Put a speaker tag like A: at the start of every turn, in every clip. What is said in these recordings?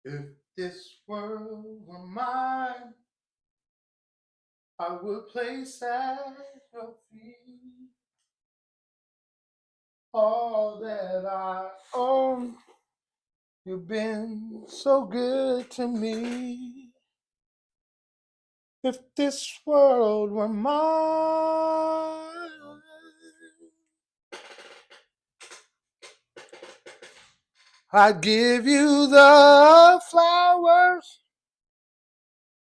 A: If this world were mine, I would place at your feet all that I own. You've been so good to me. If this world were mine, I'd give you the flowers,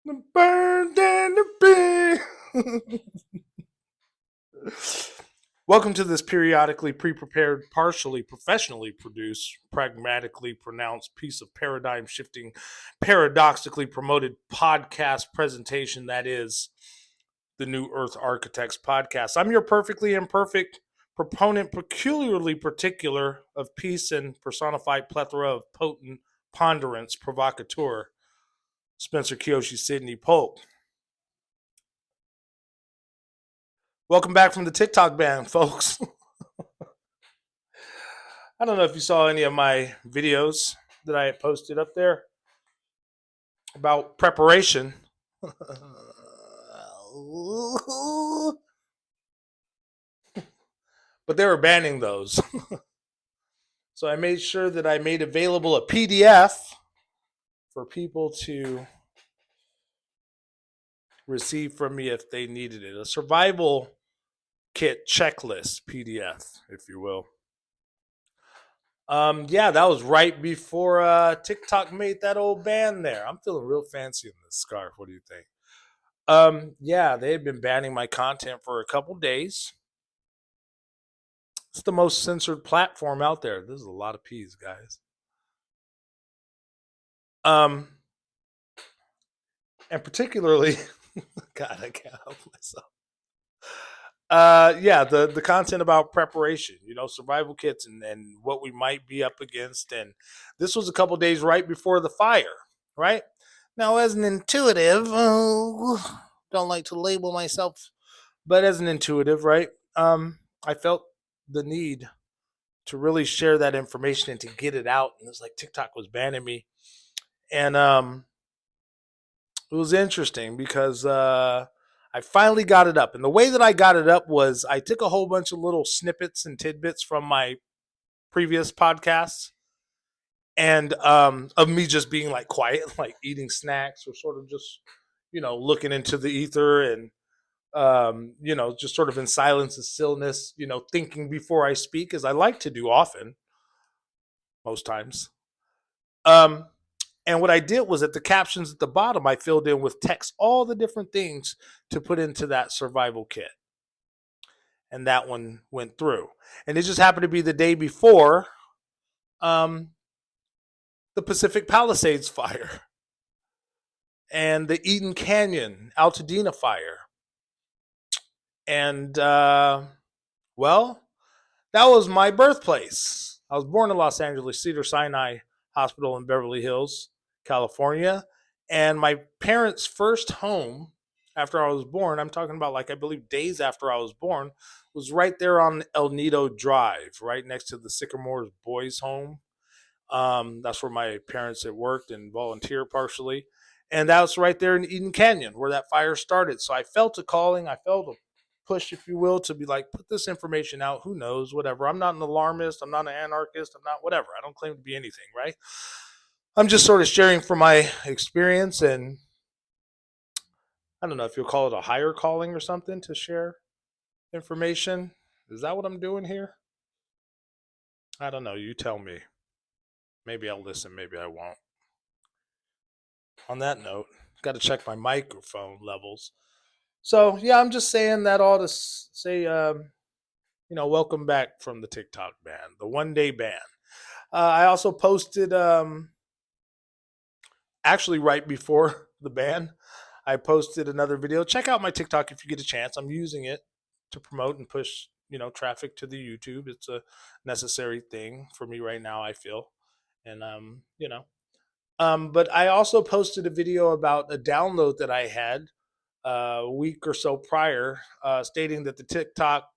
A: the birds and the bees. Welcome to this periodically pre-prepared, partially professionally produced, pragmatically pronounced piece of paradigm shifting, paradoxically promoted podcast presentation that is the New Earth Architects podcast. I'm your perfectly imperfect proponent, peculiarly particular of peace and personified plethora of potent ponderance provocateur, Spencer Kiyoshi Sidney Polk. Welcome back from the TikTok ban, folks. I don't know if you saw any of my videos that I had posted up there about preparation. But they were banning those. So I made sure that I made available a PDF for people to receive from me if they needed it. A survival kit checklist PDF, if you will. Yeah, that was right before TikTok made that old ban there. I'm feeling real fancy in this scarf. What do you think? Yeah, they had been banning my content for a couple days. It's the most censored platform out there. This is a lot of P's, guys. And particularly, God, I can't help myself. Yeah, the content about preparation, survival kits and what we might be up against. And this was a couple days right before the fire, right? Now, as an intuitive, don't like to label myself, but as an intuitive, right? I felt the need to really share that information and to get it out. And it was like TikTok was banning me. And it was interesting because I finally got it up. And the way that I got it up was I took a whole bunch of little snippets and tidbits from my previous podcasts and of me just being like quiet, like eating snacks or sort of just, looking into the ether and, just sort of in silence and stillness, thinking before I speak, as I like to do often, most times. And what I did was at the captions at the bottom, I filled in with text all the different things to put into that survival kit. And that one went through. And it just happened to be the day before the Pacific Palisades fire and the Eden Canyon Altadena fire. And, well, that was my birthplace. I was born in Los Angeles, Cedars-Sinai Hospital in Beverly Hills, California. And my parents' first home after I was born, I'm talking about like I believe days after I was born, was right there on El Nido Drive, right next to the Sycamores Boys Home. That's where my parents had worked and volunteered partially. And that was right there in Eden Canyon where that fire started. So I felt a calling. I felt a push, if you will, to be like, put this information out. Who knows? Whatever. I'm not an alarmist. I'm not an anarchist. I'm not whatever. I don't claim to be anything, right? I'm just sort of sharing from my experience, and I don't know if you'll call it a higher calling or something to share information. Is that what I'm doing here? I don't know. You tell me. Maybe I'll listen. Maybe I won't. On that note, got to check my microphone levels. So yeah, I'm just saying that all to say, welcome back from the TikTok ban, the 1 day ban. I also posted, actually right before the ban, I posted another video. Check out my TikTok if you get a chance. I'm using it to promote and push, traffic to the YouTube. It's a necessary thing for me right now, I feel. And, but I also posted a video about a download that I had a week or so prior, stating that the TikTok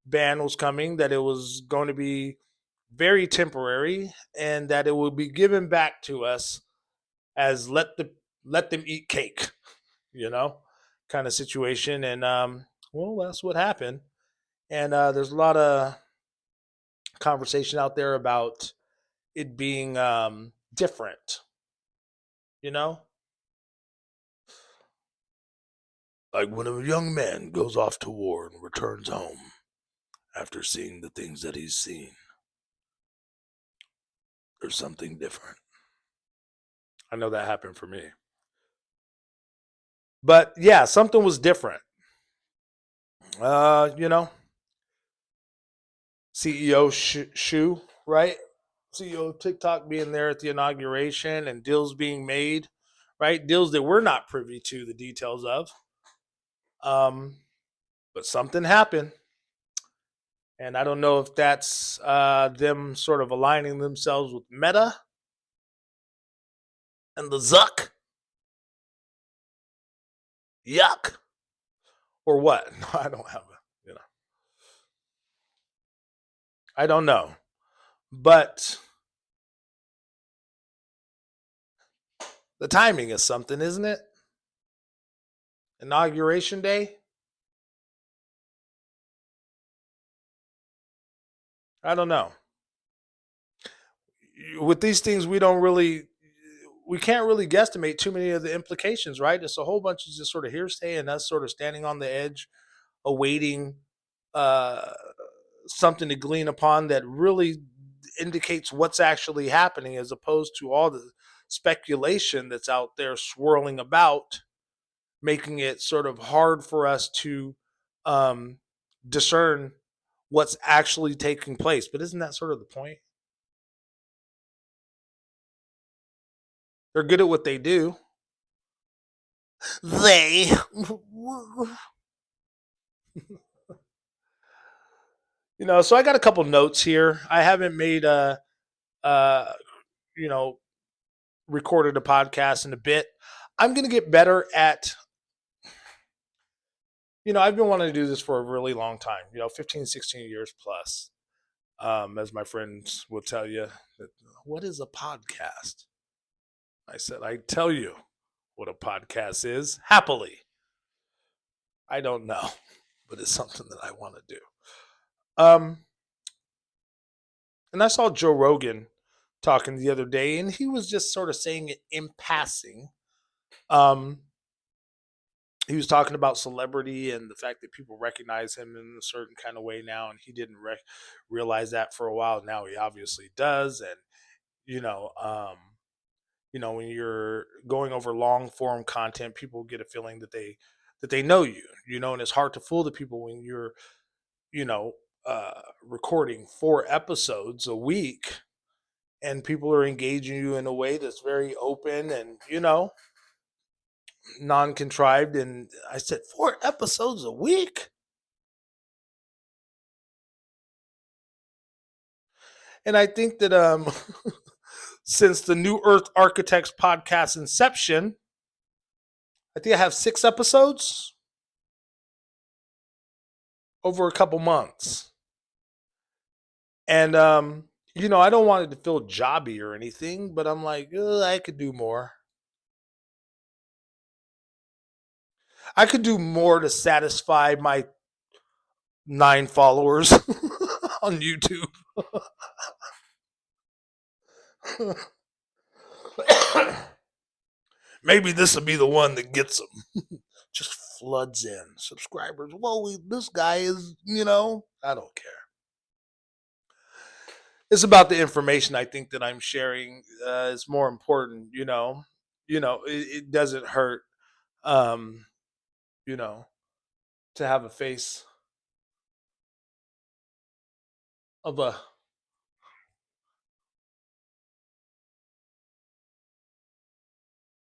A: ban was coming, that it was going to be very temporary, and that it would be given back to us as let them eat cake, you know, kind of situation. And well, that's what happened. And there's a lot of conversation out there about it being different, you know, like when a young man goes off to war and returns home after seeing the things that he's seen, there's something different. I know that happened for me. But yeah, something was different. You know, CEO Shu, right? CEO of TikTok being there at the inauguration and deals being made, right? Deals that we're not privy to the details of. Um, but something happened. And I don't know if that's them sort of aligning themselves with Meta and the Zuck. Yuck. Or what? No, I don't have a, I don't know. But the timing is something, isn't it? Inauguration day? I don't know. With these things, we can't really guesstimate too many of the implications, right? It's a whole bunch of just sort of hearsay and us sort of standing on the edge, awaiting uh, something to glean upon that really indicates what's actually happening, as opposed to all the speculation that's out there swirling about, making it sort of hard for us to um, discern what's actually taking place. But isn't that sort of the point? They're good at what they do. They, so I got a couple notes here. I haven't made uh, you know, recorded a podcast in a bit. I'm going to get better at, I've been wanting to do this for a really long time, 15, 16 years plus. As my friends will tell you, what is a podcast? I said, I tell you what a podcast is happily. I don't know, but it's something that I want to do. Um, and I saw Joe Rogan talking the other day, and he was just sort of saying it in passing. Um, he was talking about celebrity and the fact that people recognize him in a certain kind of way now, and he didn't realize that for a while. Now he obviously does, and you know, um, when you're going over long form content, people get a feeling that they know you, and it's hard to fool the people when you're, you know, recording 4 episodes a week and people are engaging you in a way that's very open and non-contrived. And I said 4 episodes a week, and I think that since the New Earth Architects podcast inception, I think I have 6 episodes over a couple months. And I don't want it to feel jobby or anything, but I'm like, I could do more. I could do more to satisfy my 9 followers on YouTube. Maybe this will be the one that gets them. Just floods in subscribers. Well, this guy is, I don't care. It's about the information I think that I'm sharing is more important. It doesn't hurt, um, you know, to have a face of a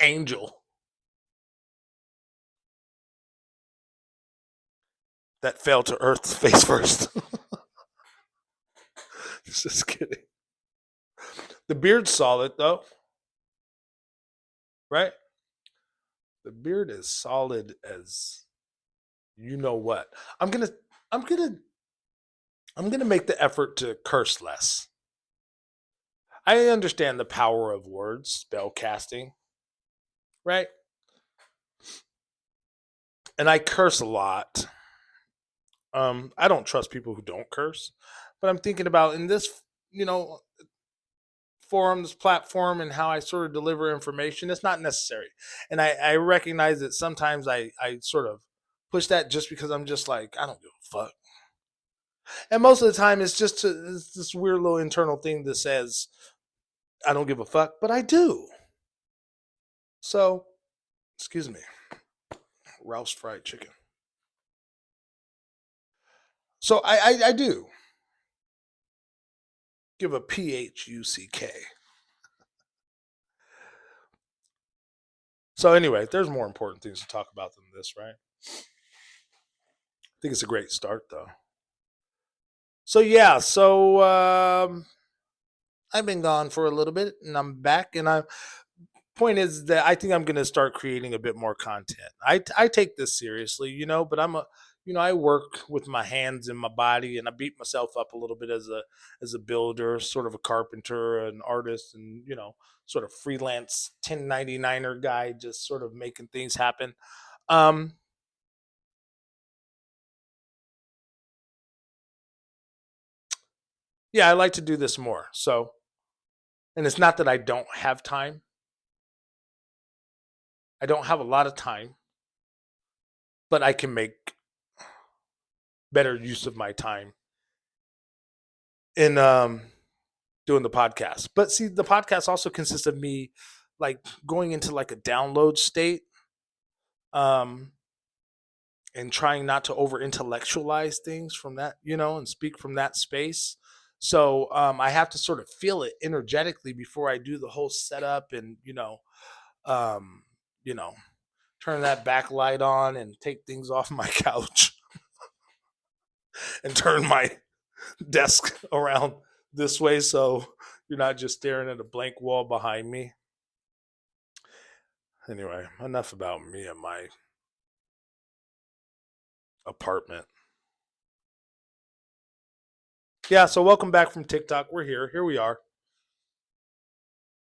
A: angel that fell to earth face first. Just kidding. The beard's solid though, right? The beard is solid as you know what. I'm gonna I'm gonna I'm gonna make the effort to curse less. I understand the power of words, spell casting, right? And I curse a lot. I don't trust people who don't curse, but I'm thinking about in this, you know, forum, this platform, and how I sort of deliver information. It's not necessary, and I recognize that sometimes I sort of push that just because I'm just like I don't give a fuck, and most of the time it's this weird little internal thing that says I don't give a fuck, but I do. So, excuse me, Ralph's fried chicken. So I do give a PHUCK. So anyway, there's more important things to talk about than this, right? I think it's a great start though. So yeah, I've been gone for a little bit and I'm back and I point is that I think I'm going to start creating a bit more content. I take this seriously, but I work with my hands and my body and I beat myself up a little bit as a builder, sort of a carpenter, an artist and, sort of freelance 1099er guy just sort of making things happen. Um yeah, I like to do this more. So, and it's not that I don't have time. I don't have a lot of time, but I can make better use of my time in doing the podcast. But see, the podcast also consists of me like going into like a download state, um, and trying not to over intellectualize things from that, and speak from that space. So I have to sort of feel it energetically before I do the whole setup and um, you know, turn that backlight on and take things off my couch and turn my desk around this way so you're not just staring at a blank wall behind me. Anyway, enough about me and my apartment. Yeah, so welcome back from TikTok. We're here. Here we are.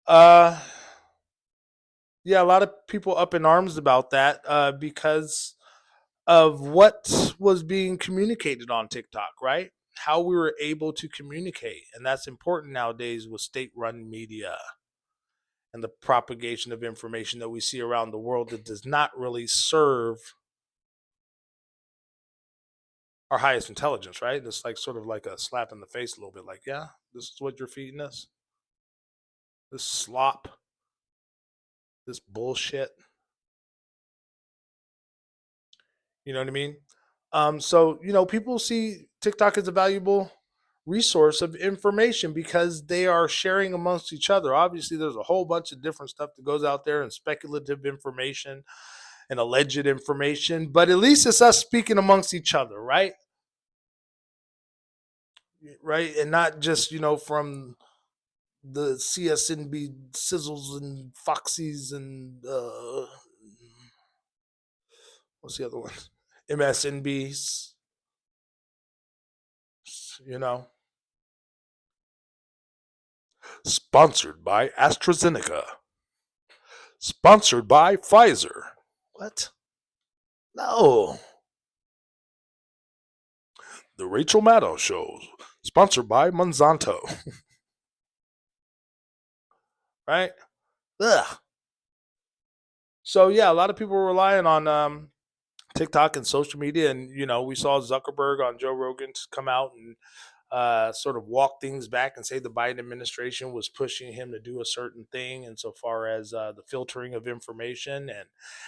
A: Uh yeah, a lot of people up in arms about that because of what was being communicated on TikTok, right? How we were able to communicate. And that's important nowadays with state run media and the propagation of information that we see around the world that does not really serve our highest intelligence, right? It's like sort of like a slap in the face a little bit, like, yeah, this is what you're feeding us. This slop, this bullshit. You know what I mean? So people see TikTok as a valuable resource of information because they are sharing amongst each other. Obviously, there's a whole bunch of different stuff that goes out there and speculative information and alleged information, but at least it's us speaking amongst each other, right? Right, and not just from the CSNB sizzles and foxies and what's the other one? MSNBs, you know, sponsored by AstraZeneca, sponsored by Pfizer. What? No. The Rachel Maddow Show, sponsored by Monsanto, right? Ugh. So yeah, a lot of people are relying on TikTok and social media, and we saw Zuckerberg on Joe Rogan to come out and sort of walk things back and say the Biden administration was pushing him to do a certain thing insofar as the filtering of information and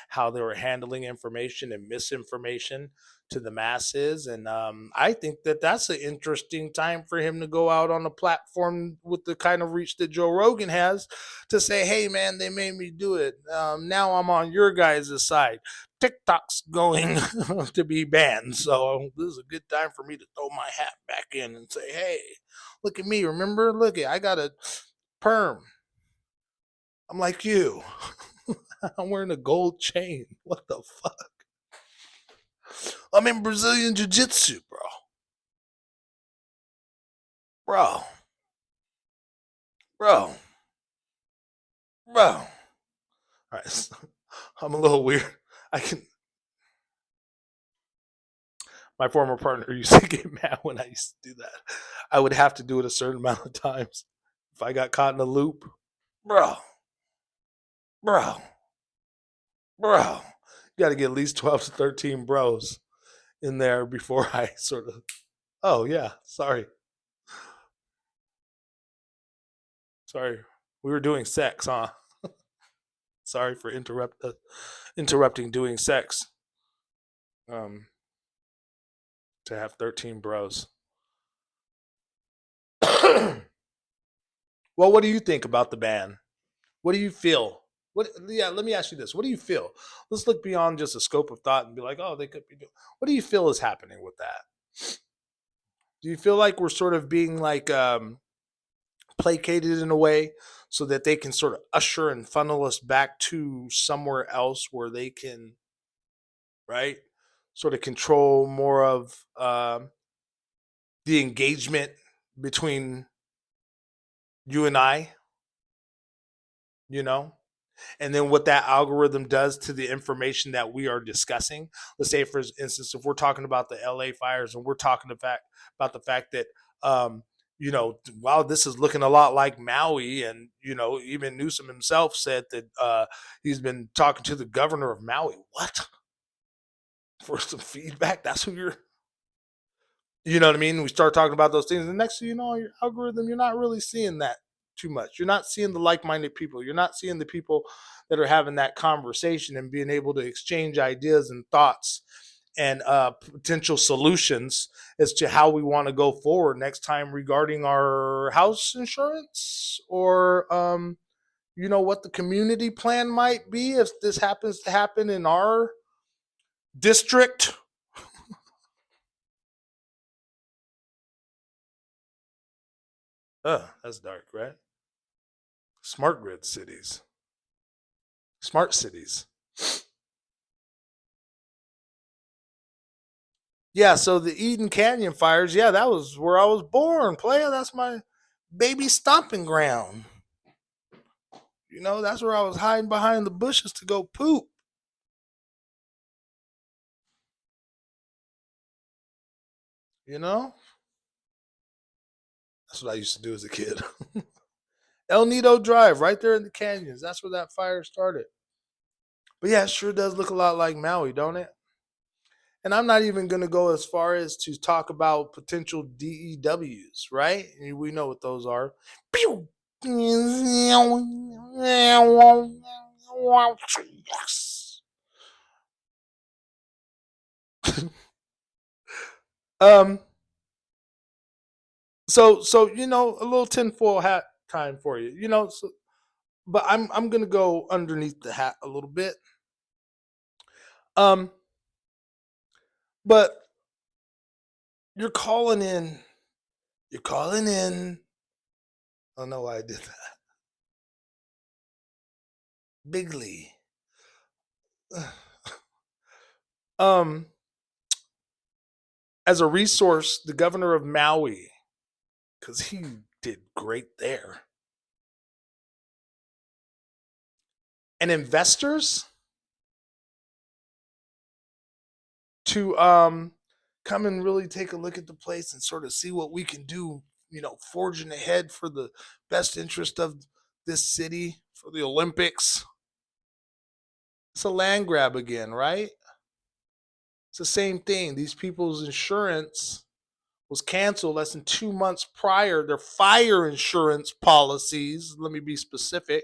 A: how they were handling information and misinformation to the masses. And I think that that's an interesting time for him to go out on a platform with the kind of reach that Joe Rogan has to say, hey, man, they made me do it. Now I'm on your guys' side. TikTok's going to be banned. So this is a good time for me to throw my hat back in and say, hey, look at me. Remember? Look at I got a perm. I'm like you. I'm wearing a gold chain. What the fuck? I'm in Brazilian Jiu Jitsu, bro. Bro. Bro. Bro. All right. I'm a little weird. I can. My former partner used to get mad when I used to do that. I would have to do it a certain amount of times. If I got caught in a loop, bro, bro, bro, you got to get at least 12 to 13 bros in there before I sort of, oh, yeah, sorry. Sorry. We were doing sex, huh? Sorry for interrupting doing sex. Um, to have 13 bros. Well, what do you think about the ban? What do you feel? What? Yeah, let me ask you this. What do you feel? Let's look beyond just a scope of thought and be like, oh, they could be doing. What do you feel is happening with that? Do you feel like we're sort of being like placated in a way so that they can sort of usher and funnel us back to somewhere else where they can, right, sort of control more of the engagement between you and I, you know? And then what that algorithm does to the information that we are discussing. Let's say, for instance, if we're talking about the LA fires and we're talking about the fact that, um, wow, this is looking a lot like Maui. And, even Newsom himself said that he's been talking to the governor of Maui. What? For some feedback? That's who you're. You know what I mean? We start talking about those things. And next thing you know, your algorithm, you're not really seeing that too much. You're not seeing the like minded people. You're not seeing the people that are having that conversation and being able to exchange ideas and thoughts and potential solutions as to how we want to go forward next time regarding our house insurance or, what the community plan might be if this happens to happen in our district. That's dark, right? Smart grid cities. Smart cities. Yeah, so the Eden Canyon fires, yeah, that was where I was born, player. That's my baby stomping ground. That's where I was hiding behind the bushes to go poop. You know? That's what I used to do as a kid. El Nido Drive, right there in the canyons. That's where that fire started. But yeah, it sure does look a lot like Maui, don't it? And I'm not even going to go as far as to talk about potential DEWs, right? We know what those are. Pew! Yes. um. So a little tinfoil hat time for you. But I'm gonna go underneath the hat a little bit. Um. But you're calling in. You're calling in. I don't know why I did that. Bigly. um. As a resource, the governor of Maui, because he did great there. And investors to come and really take a look at the place and sort of see what we can do, forging ahead for the best interest of this city for the Olympics. It's a land grab again, right? It's the same thing. These people's insurance was canceled less than 2 months prior. Their fire insurance policies, let me be specific,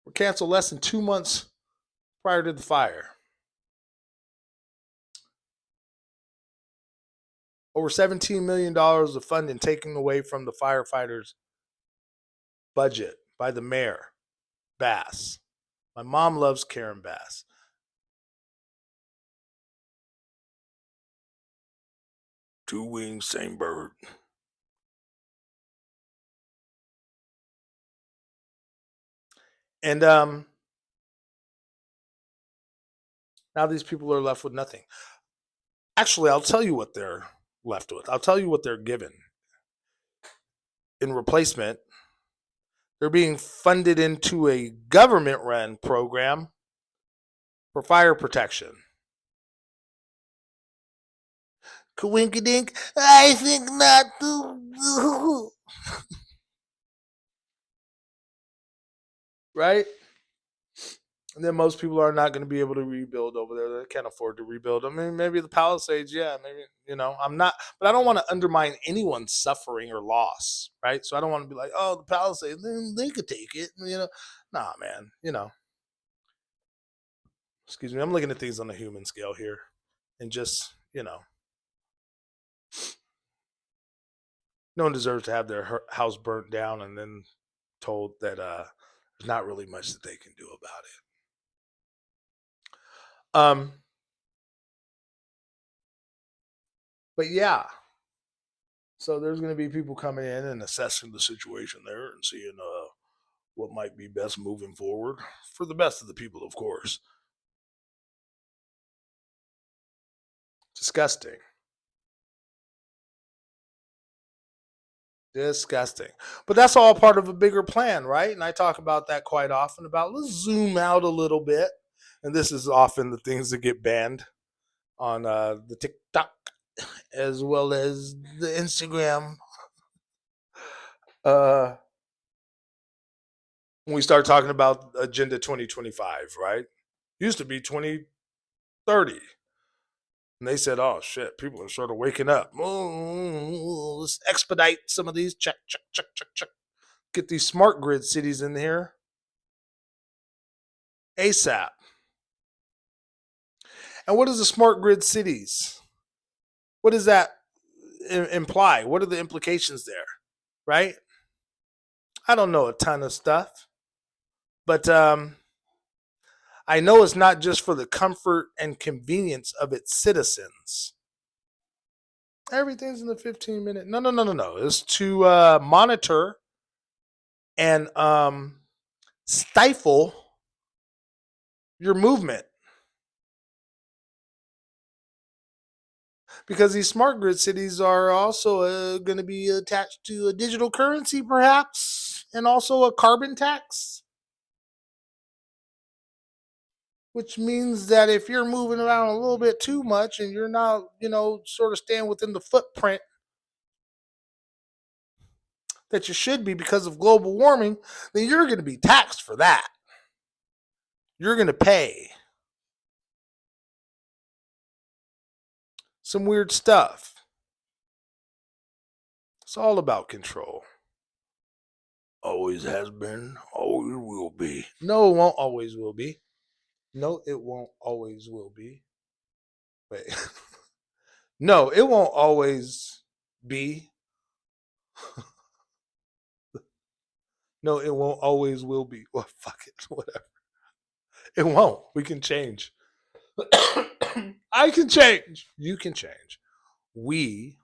A: were canceled less than 2 months prior to the fire. Over $17 million of funding taken away from the firefighters' budget by the mayor, Bass. My mom loves Karen Bass. Two wings, same bird. And now these people are left with nothing. Actually, I'll tell you what they're left with. I'll tell you what they're given. In replacement, They're being funded into a government-run program for fire protection. Coinkydink, I think not. Right? And then most people are not going to be able to rebuild over there. They can't afford to rebuild. I mean, maybe the Palisades, yeah, maybe, I'm not, but I don't want to undermine anyone's suffering or loss, right? So I don't want to be like, oh, the Palisades, they could take it, Nah, man, excuse me, I'm looking at things on a human scale here. And just, no one deserves to have their house burnt down and then told that there's not really much that they can do about it. But yeah, so there's going to be people coming in and assessing the situation there and seeing what might be best moving forward for the best of the people, of course. Disgusting. Disgusting. But that's all part of a bigger plan, right? And I talk about that quite often about let's zoom out a little bit. And this is often the things that get banned on the TikTok as well as the Instagram. When we start talking about Agenda 2025, right? Used to be 2030. And they said, oh shit, people are sort of waking up. Let's expedite some of these. Check, check, check, check, check. Get these smart grid cities in here ASAP. And what is the smart grid cities? What does that imply? What are the implications there? Right? I don't know a ton of stuff. But I know it's not just for the comfort and convenience of its citizens. Everything's in the 15-minute. No. It's to monitor and stifle your movement. Because these smart grid cities are also going to be attached to a digital currency, perhaps, and also a carbon tax. Which means that if you're moving around a little bit too much and you're not, sort of staying within the footprint that you should be because of global warming, then you're going to be taxed for that. You're going to pay. Some weird stuff. It's all about control. Always has been, always will be. No, it won't always will be. No, it won't always will be. Wait. No, it won't always be. No, it won't always will be. Well, fuck it. Whatever. It won't. We can change. I can change. You can change. We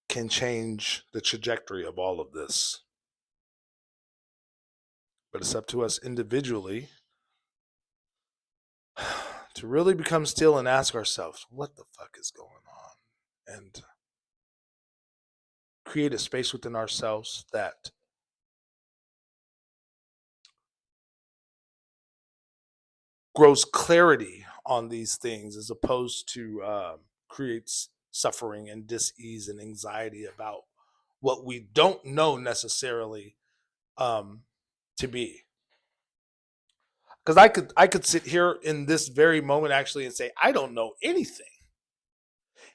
A: can change the trajectory of all of this. But it's up to us individually to really become still and ask ourselves, what the fuck is going on? And create a space within ourselves that grows clarity on these things as opposed to creates suffering and dis-ease and anxiety about what we don't know necessarily to be. Because I could sit here in this very moment actually and say I don't know anything.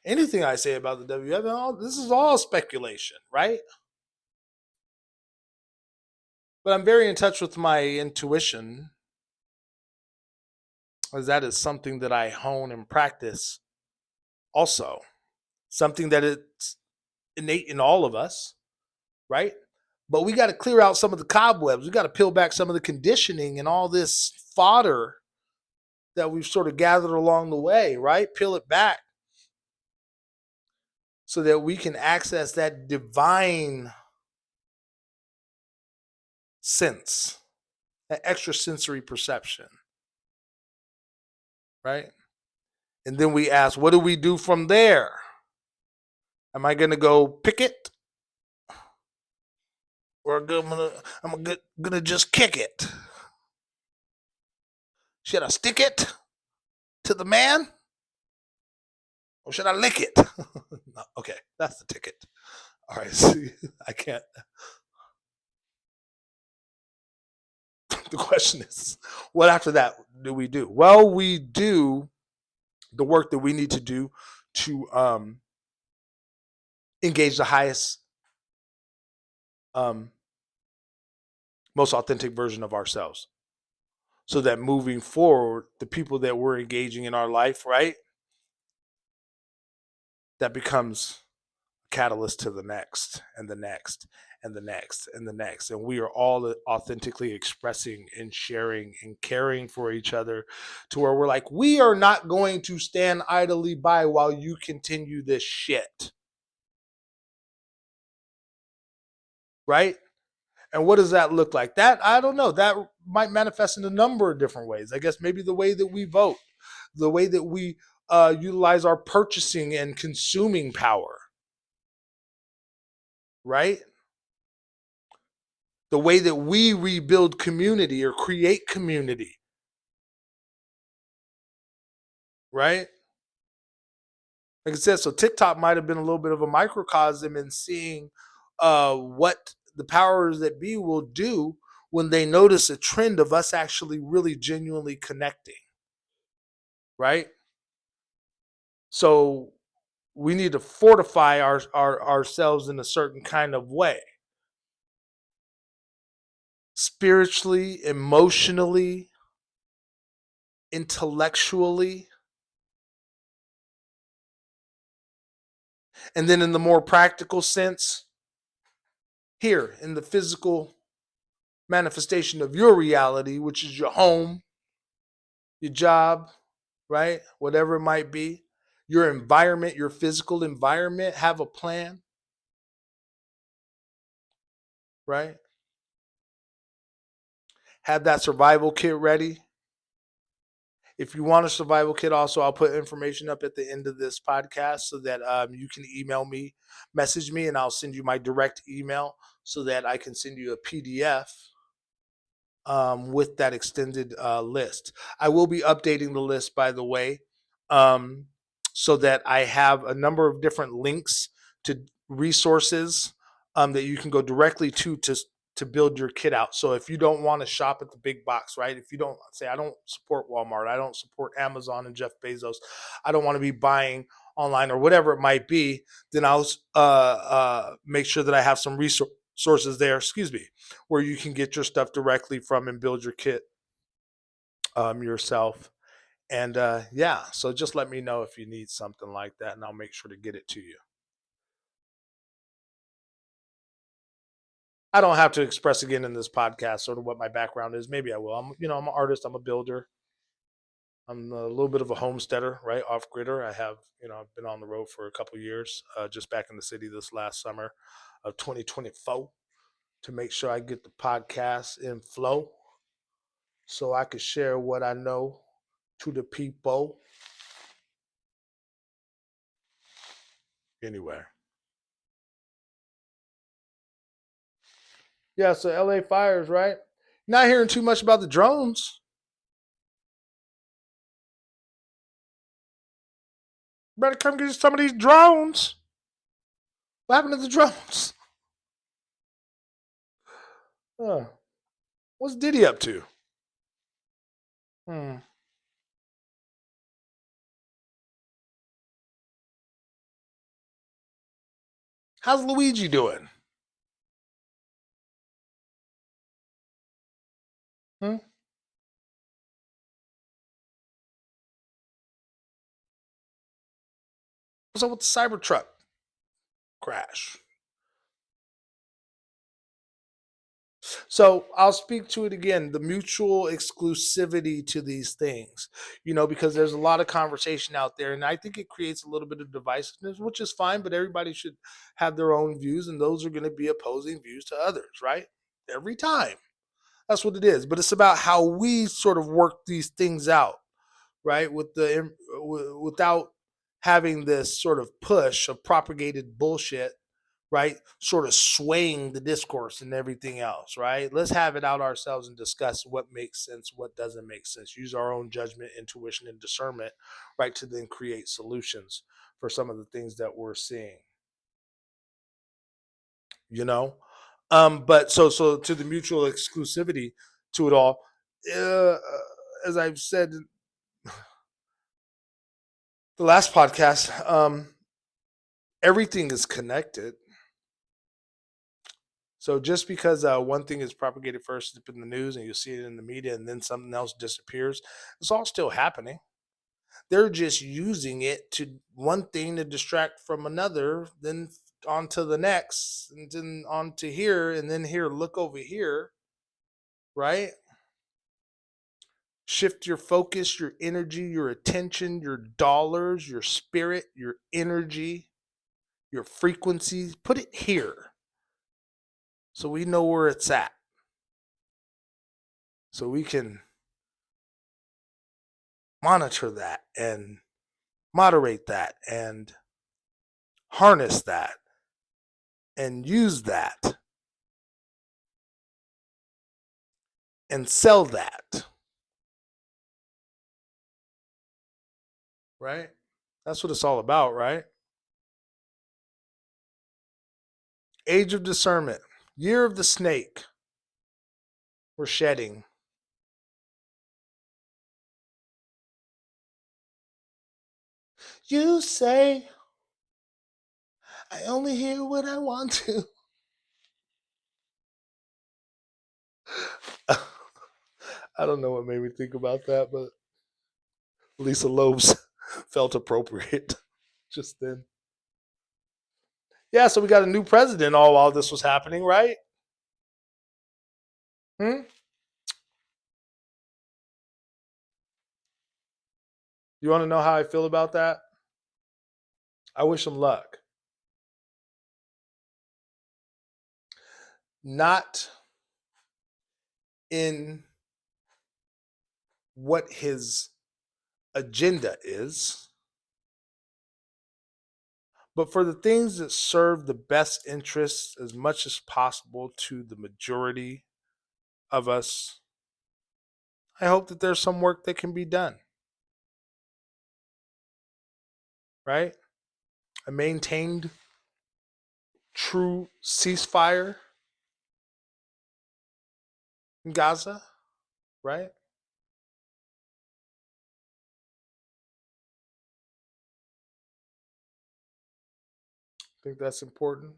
A: Anything I say about the WWF, this is all speculation, right? But I'm very in touch with my intuition, as that is something that I hone and practice also. Something that it's innate in all of us, right? But we got to clear out some of the cobwebs. We got to peel back some of the conditioning and all this fodder that we've sort of gathered along the way, right? Peel it back so that we can access that divine sense, that extrasensory perception, right? And then we ask, what do we do from there? Am I going to go picket? Or I'm gonna just kick it. Should I stick it to the man? Or should I lick it? No, okay, that's the ticket. All right, see, I can't. The question is, what after that do we do? Well, we do the work that we need to do to engage the highest, um, most authentic version of ourselves. So that moving forward, the people that we're engaging in our life, right, that becomes a catalyst to the next and the next and the next and the next. And we are all authentically expressing and sharing and caring for each other to where we're like, we are not going to stand idly by while you continue this shit. Right? And what does that look like? That, I don't know. That might manifest in a number of different ways. I guess maybe the way that we vote, the way that we utilize our purchasing and consuming power, right? The way that we rebuild community or create community, right? Like I said, so TikTok might have been a little bit of a microcosm in seeing what the powers that be will do when they notice a trend of us actually really genuinely connecting, right? So we need to fortify ourselves in a certain kind of way, spiritually, emotionally, intellectually, and then in the more practical sense, here in the physical manifestation of your reality, which is your home, your job, right? Whatever it might be, your environment, your physical environment, have a plan, right? Have that survival kit ready. If you want a survival kit, also, I'll put information up at the end of this podcast so that you can email me, message me, and I'll send you my direct email so that I can send you a PDF with that extended list. I will be updating the list, by the way, um, so that I have a number of different links to resources that you can go directly to build your kit out. So if you don't want to shop at the big box, right? If you don't say, I don't support Walmart, I don't support Amazon and Jeff Bezos, I don't want to be buying online or whatever it might be, then I'll make sure that I have some resources there, excuse me, where you can get your stuff directly from and build your kit yourself. And yeah, so just let me know if you need something like that, and I'll make sure to get it to you. I don't have to express again in this podcast sort of what my background is. Maybe I will. I'm an artist. I'm a builder. I'm a little bit of a homesteader, right? Off gridder. I've been on the road for a couple years. Just back in the city this last summer of 2024 to make sure I get the podcast in flow, so I could share what I know to the people. Anyway, yeah. So LA fires, right? Not hearing too much about the drones. Better come get some of these drones. What happened to the drones? What's Diddy up to? Hmm. How's Luigi doing? Hmm? What's up with the Cybertruck crash? So I'll speak to it again, the mutual exclusivity to these things, because there's a lot of conversation out there, and I think it creates a little bit of divisiveness, which is fine, but everybody should have their own views, and those are going to be opposing views to others, right? Every time. That's what it is. But it's about how we sort of work these things out, right? Without having this sort of push of propagated bullshit, right? Sort of swaying the discourse and everything else, right? Let's have it out ourselves and discuss what makes sense, what doesn't make sense. Use our own judgment, intuition, and discernment, right, to then create solutions for some of the things that we're seeing, you know? But so to the mutual exclusivity to it all, uh, as I've said the last podcast, everything is connected. So just because one thing is propagated first up in the news and you see it in the media and then something else disappears, it's all still happening. They're just using it to one thing to distract from another, then on to the next, and then on to here, and then here, look over here, right? Shift your focus, your energy, your attention, your dollars, your spirit, your energy, your frequencies. Put it here so we know where it's at. So we can monitor that and moderate that and harness that and use that and sell that. Right? That's what it's all about, right? Age of discernment, year of the snake. We're shedding. You say I only hear what I want to. I don't know what made me think about that, but Lisa Lopes felt appropriate just then. Yeah, so we got a new president all while this was happening, right? Hmm? You want to know how I feel about that? I wish him luck. Not in what his agenda is, but for the things that serve the best interests as much as possible to the majority of us. I hope that there's some work that can be done, right? A maintained true ceasefire in Gaza, right? I think that's important.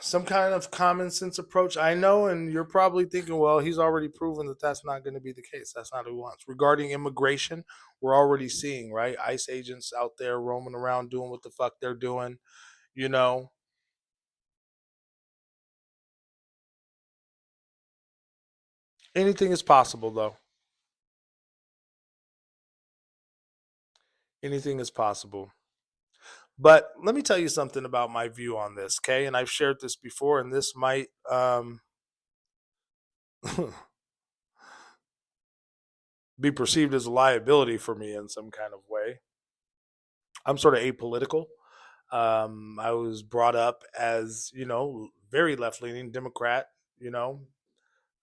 A: Some kind of common sense approach. I know, and you're probably thinking, well, he's already proven that that's not going to be the case. That's not what he wants. Regarding immigration, we're already seeing, right? ICE agents out there roaming around doing what the fuck they're doing, you know. Anything is possible, though. Anything is possible. But let me tell you something about my view on this, okay? And I've shared this before, and this might be perceived as a liability for me in some kind of way. I'm sort of apolitical. I was brought up as, very left leaning Democrat, you know.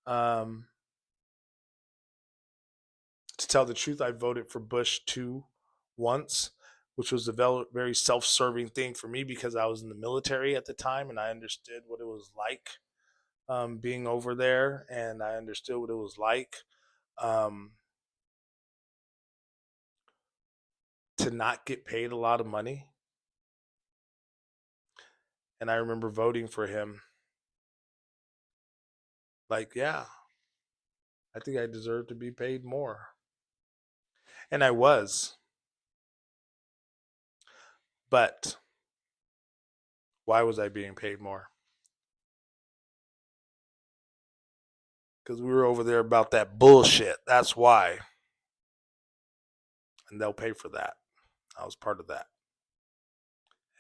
A: Um, to tell the truth, I voted for Bush too once, which was a very self serving thing for me because I was in the military at the time and I understood what it was like being over there, and I understood what it was like um, to not get paid a lot of money. And I remember voting for him. Like, yeah, I think I deserve to be paid more. And I was. But why was I being paid more? Because we were over there about that bullshit. That's why. And they'll pay for that. I was part of that.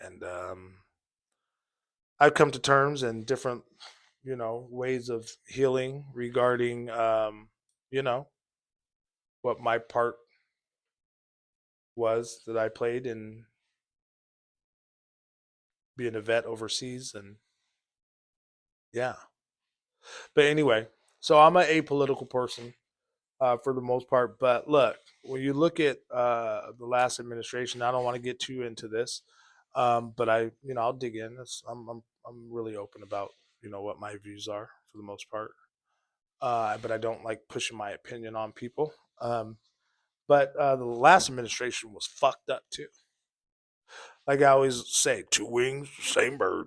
A: And I've come to terms and different, ways of healing regarding, you know, what my part was that I played in being a vet overseas, and yeah. But anyway, so I'm an apolitical person for the most part. But look, when you look at the last administration, I don't want to get too into this, but I'll dig in. I'm really open about what my views are for the most part. But I don't like pushing my opinion on people. But the last administration was fucked up too. Like I always say, two wings, same bird.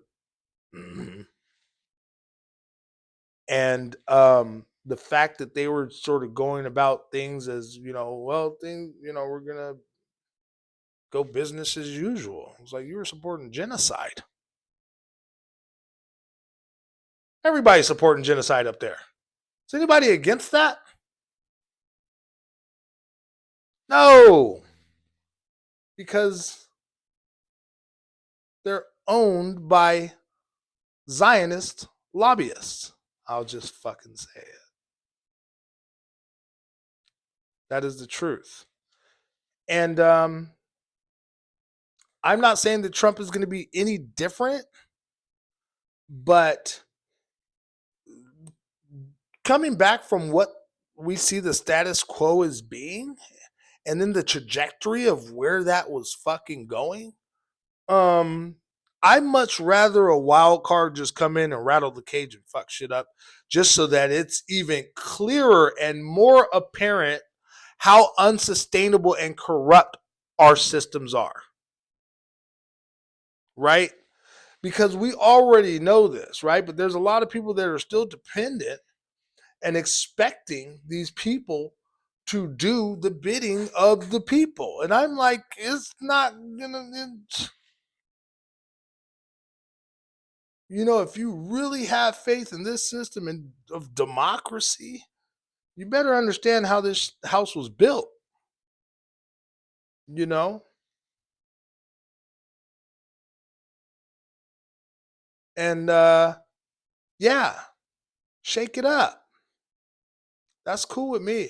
A: Mm-hmm. And the fact that they were sort of going about things as well, we're gonna go business as usual. It's like you were supporting genocide. Everybody's supporting genocide up there. Is anybody against that? No, because they're owned by Zionist lobbyists. I'll just fucking say it. That is the truth. And I'm not saying that Trump is going to be any different, but coming back from what we see the status quo as being, and then the trajectory of where that was fucking going, um, I'd much rather a wild card just come in and rattle the cage and fuck shit up, just so that it's even clearer and more apparent how unsustainable and corrupt our systems are. Right? Because we already know this, right? But there's a lot of people that are still dependent and expecting these people to do the bidding of the people. And I'm like, it's not gonna, if you really have faith in this system and of democracy, you better understand how this house was built, you know? And yeah, shake it up. That's cool with me.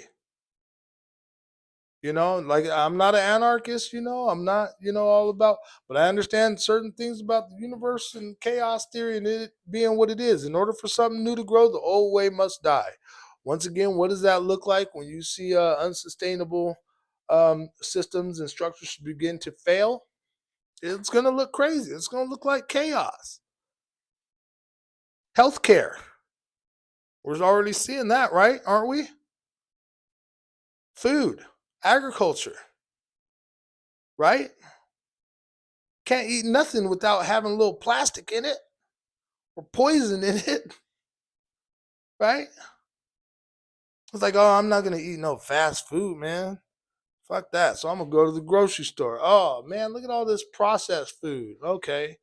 A: Like I'm not an anarchist, I'm not, all about, but I understand certain things about the universe and chaos theory and it being what it is. In order for something new to grow, the old way must die. Once again, what does that look like when you see unsustainable systems and structures begin to fail? It's going to look crazy. It's going to look like chaos. Healthcare. We're already seeing that, right? Aren't we? Food, agriculture, right? Can't eat nothing without having a little plastic in it or poison in it, right? It's like, oh, I'm not gonna eat no fast food, man. Fuck that. So I'm gonna go to the grocery store. Oh man, look at all this processed food. Okay.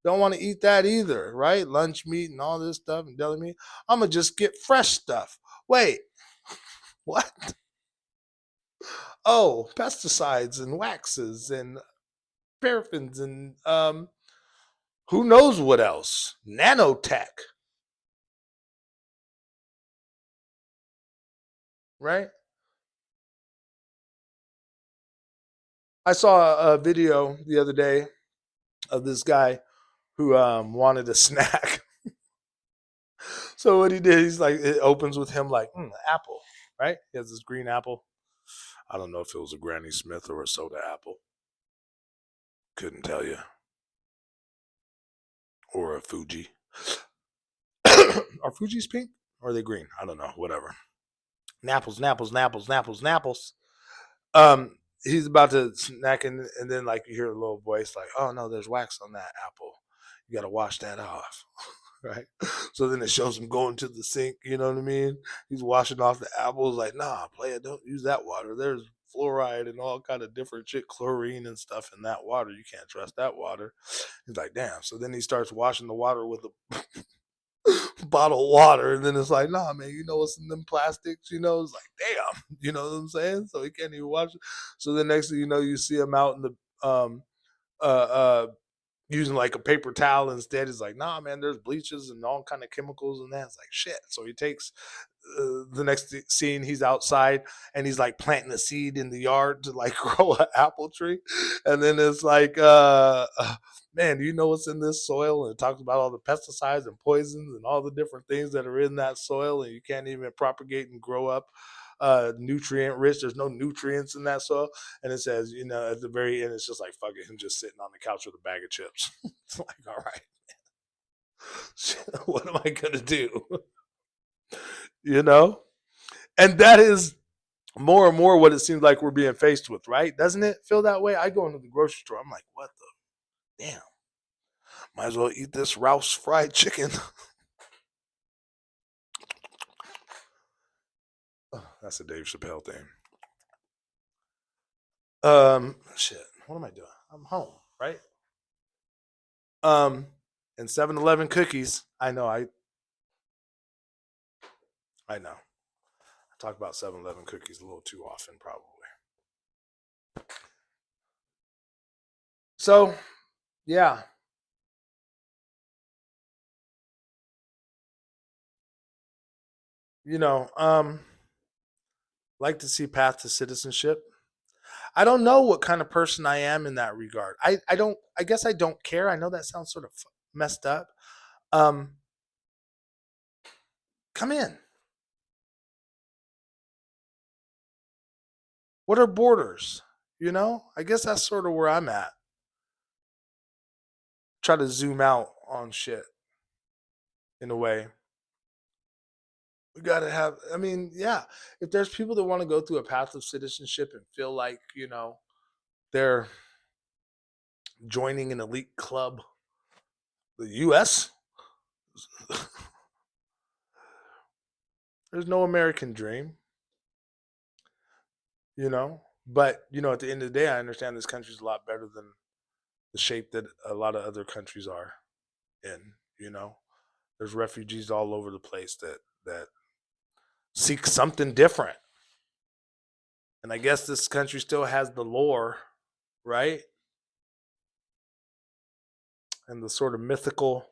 A: Don't want to eat that either, right? Lunch meat and all this stuff and deli meat. I'm gonna just get fresh stuff. Wait, what? Oh, pesticides and waxes and paraffins and who knows what else? Nanotech, right? I saw a video the other day of this guy who wanted a snack. So what he did, he's like, it opens with him like, apple, right? He has this green apple. I don't know if it was a Granny Smith or a soda apple. Couldn't tell you. Or a Fuji. Are Fuji's pink? Or are they green? I don't know. Whatever. Napples, napples, napples, napples, napples. He's about to snack and then like you hear a little voice like, oh no, there's wax on that apple. You gotta wash that off. Right? So then it shows him going to the sink, you know what I mean? He's washing off the apples, like, nah, player, don't use that water. There's fluoride and all kind of different shit, chlorine and stuff in that water. You can't trust that water. He's like, damn. So then he starts washing the water with a bottled water, and then it's like, nah, man, you know what's in them plastics? It's like, damn, you know what I'm saying? So he can't even wash it. So the next thing you know, you see him out in the uh uh using like a paper towel instead. He's like, nah, man, there's bleaches and all kind of chemicals and that. It's like shit. So he takes the next scene. He's outside and he's like planting a seed in the yard to like grow an apple tree, and then it's like, man, do you know what's in this soil? And it talks about all the pesticides and poisons and all the different things that are in that soil, and you can't even propagate and grow up nutrient rich. There's no nutrients in that soil. And it says, at the very end, it's just like, fuck it, him just sitting on the couch with a bag of chips. It's like, all right, what am I going to do? you know? And that is more and more what it seems like we're being faced with, right? Doesn't it feel that way? I go into the grocery store, I'm like, what the damn? Might as well eat this Ralph's fried chicken. Oh, that's a Dave Chappelle thing. Shit. What am I doing? I'm home, right? Um, and 7-Eleven cookies. I know. I talk about 7-Eleven cookies a little too often, probably. So, yeah. You know, like to see path to citizenship. I don't know what kind of person I am in that regard. I don't I guess I don't care. I know that sounds sort of messed up. Um Come in. What are borders? I guess that's sort of where I'm at. Try to zoom out on shit in a way. We got to have, I mean, yeah, if there's people that want to go through a path of citizenship and feel like, they're joining an elite club, the US, there's no American dream, you know? But, at the end of the day, I understand this country's a lot better than the shape that a lot of other countries are in, you know? There's refugees all over the place that seek something different. And I guess this country still has the lore, right? And the sort of mythical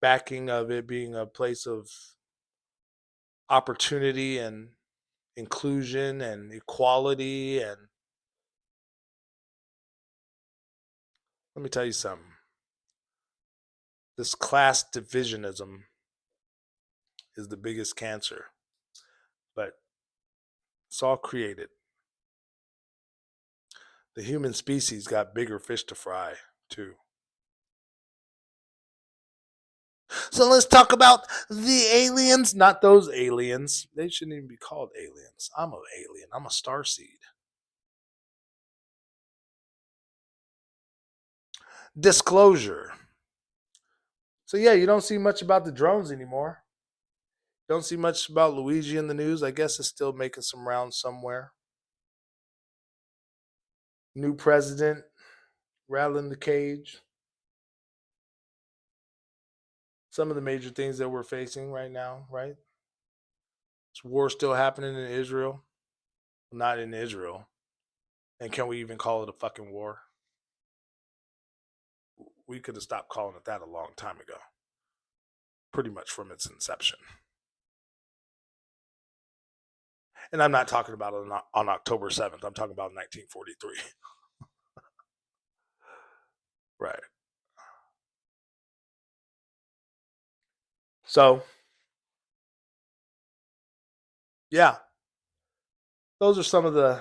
A: backing of it being a place of opportunity and inclusion and equality. And let me tell you something, this class divisionism is the biggest cancer, but it's all created. The human species got bigger fish to fry, too. So let's talk about the aliens, not those aliens. They shouldn't even be called aliens. I'm an alien. I'm a star seed. Disclosure. So yeah, you don't see much about the drones anymore. Don't see much about Luigi in the news. I guess it's still making some rounds somewhere. New president rattling the cage. Some of the major things that we're facing right now, right? Is war still happening in Israel? Not in Israel. And can we even call it a fucking war? We could have stopped calling it that a long time ago. Pretty much from its inception. And I'm not talking about it on October 7th. I'm talking about 1943. Right. So, yeah, those are some of the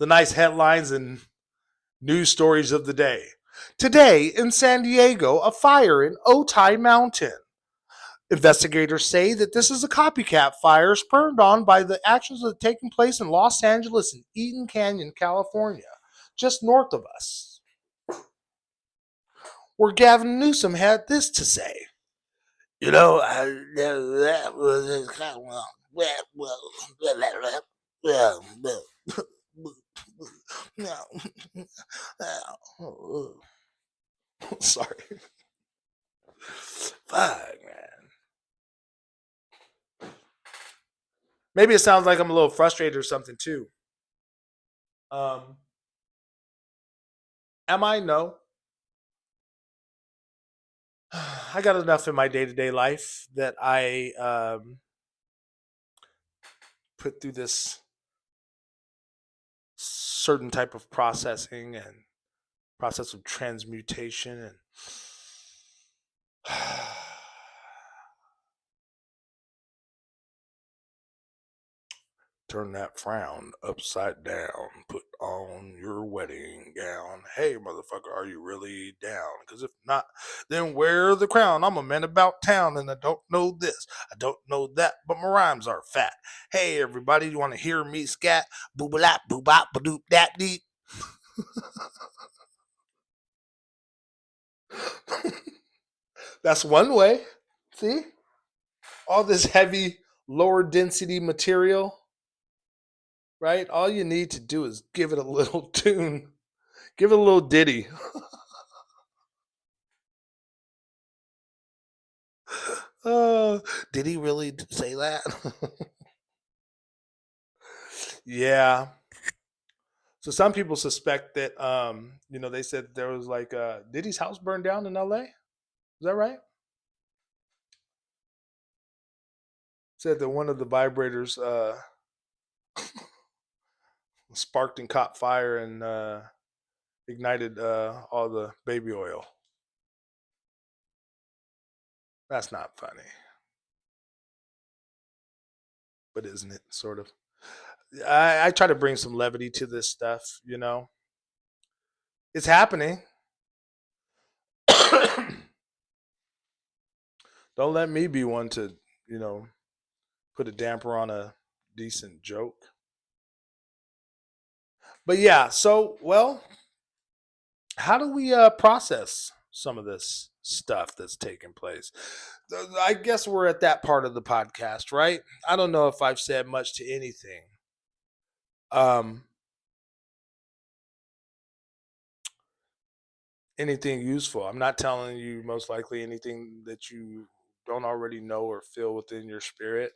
A: nice headlines and news stories of the day. Today in San Diego, a fire in Otay Mountain. Investigators say that this is a copycat fire spurred on by the actions that are taking place in Los Angeles and Eden Canyon, California, just north of us, where Gavin Newsom had this to say. That was kind of sorry. Fuck, man. Maybe it sounds like I'm a little frustrated or something too. Um, am I? No. I got enough in my day to day life that I put through this certain type of processing and process of transmutation and turn that frown upside down. Put on your wedding gown. Hey, motherfucker, are you really down? Because if not, then wear the crown. I'm a man about town and I don't know this. I don't know that, but my rhymes are fat. Hey, everybody, you want to hear me scat? Boo-ba-lap, boo-bop, ba-doop, dat deep. That's one way. See? All this heavy, lower density material, right? All you need to do is give it a little tune, give it a little ditty. Uh, did he really say that? Yeah. So some people suspect that they said there was like Diddy's house burned down in LA. Is that right? Said that one of the vibrators sparked and caught fire and ignited all the baby oil. That's not funny, but isn't it? Sort of. I try to bring some levity to this stuff. It's happening. Don't let me be one to, you know, put a damper on a decent joke. But yeah, so well, how do we process some of this stuff that's taking place? I guess we're at that part of the podcast, right? I don't know if I've said much to anything. Um, Anything useful. I'm not telling you most likely anything that you don't already know or feel within your spirit.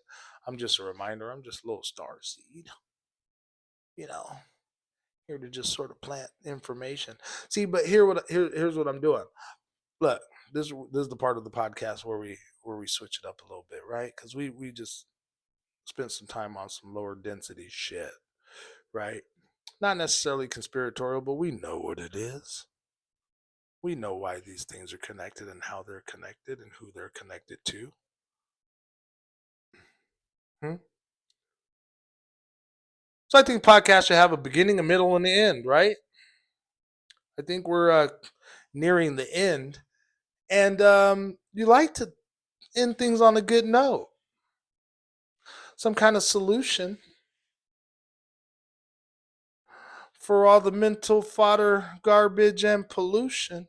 A: I'm just a reminder. I'm just a little star seed, you know, here to just sort of plant information. See, but here's what I'm doing. Look, this is the part of the podcast where we switch it up a little bit, right? Because we just spent some time on some lower density shit, right? Not necessarily conspiratorial, but we know what it is. We know why these things are connected and how they're connected and who they're connected to. Hmm? So I think podcasts should have a beginning, a middle, and the end, right? I think we're nearing the end, and you like to end things on a good note, some kind of solution for all the mental fodder, garbage, and pollution.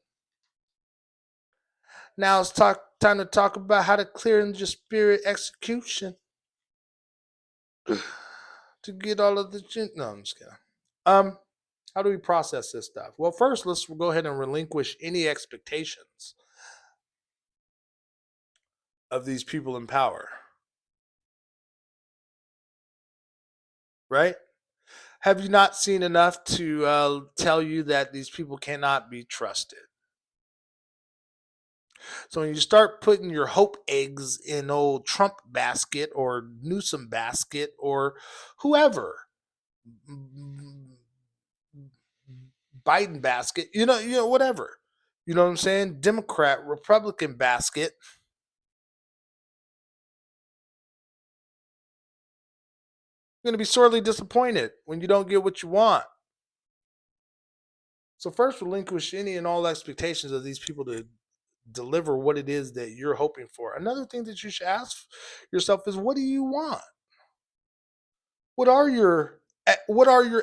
A: Now it's time to talk about how to clear in your spirit execution to get all of the. No, I'm just kidding. Um, how do we process this stuff? Well, first, let's go ahead and relinquish any expectations of these people in power, right? Have you not seen enough to tell you that these people cannot be trusted? So when you start putting your hope eggs in old Trump basket or Newsom basket or whoever, Biden basket, whatever, you know what I'm saying? Democrat, Republican basket, you're going to be sorely disappointed when you don't get what you want. So first, relinquish any and all expectations of these people to deliver what it is that you're hoping for. Another thing that you should ask yourself is, what do you want? What are your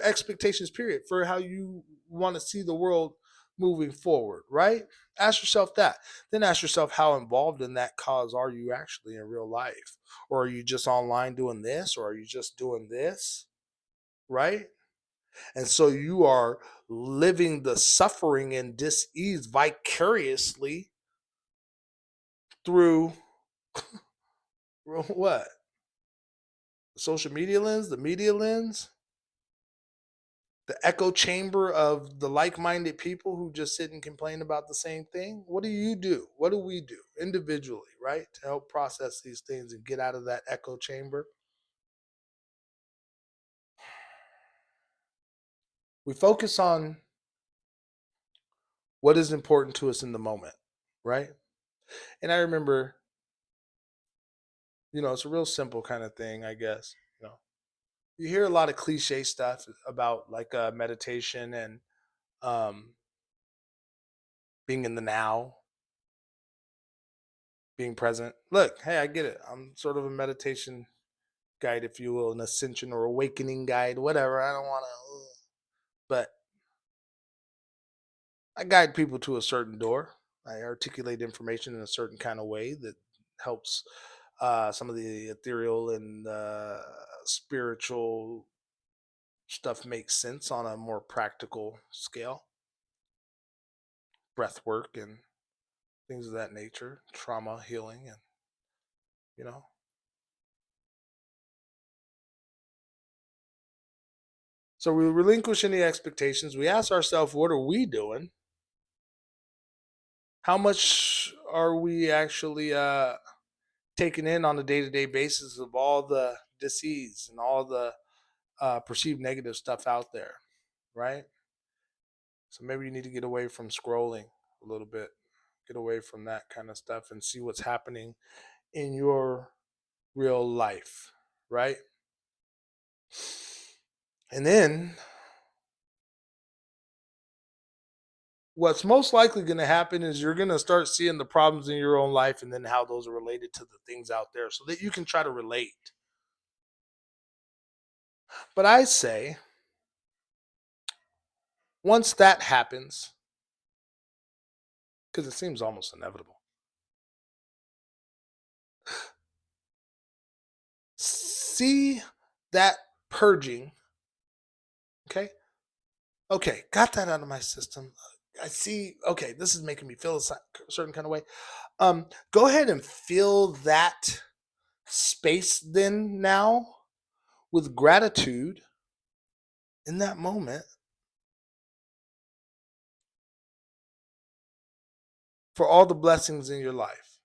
A: expectations? Period, for how you want to see the world moving forward. Right? Ask yourself that. Then ask yourself, how involved in that cause are you actually in real life, or are you just online doing this, or are you just doing this? Right? And so you are living the suffering and dis-ease vicariously through what? The social media lens, the media lens, the echo chamber of the like-minded people who just sit and complain about the same thing. What do you do? What do we do individually, right, to help process these things and get out of that echo chamber? We focus on what is important to us in the moment, right? And I remember, it's a real simple kind of thing, I guess. You hear a lot of cliche stuff about like meditation and um, being in the now, being present. Look, hey, I get it. I'm sort of a meditation guide, if you will, an ascension or awakening guide, whatever. I don't want to, but I guide people to a certain door. I articulate information in a certain kind of way that helps some of the ethereal and spiritual stuff make sense on a more practical scale. Breath work and things of that nature, trauma healing, and you know. So we relinquish any expectations. We ask ourselves, what are we doing? How much are we actually taking in on a day to day basis of all the disease and all the perceived negative stuff out there, right? So maybe you need to get away from scrolling a little bit, get away from that kind of stuff and see what's happening in your real life, right? And then what's most likely going to happen is you're going to start seeing the problems in your own life and then how those are related to the things out there so that you can try to relate. But I say, once that happens, because it seems almost inevitable, see that purging, okay? Okay, got that out of my system. I see, okay, this is making me feel a certain kind of way. Go ahead and fill that space then now with gratitude in that moment for all the blessings in your life.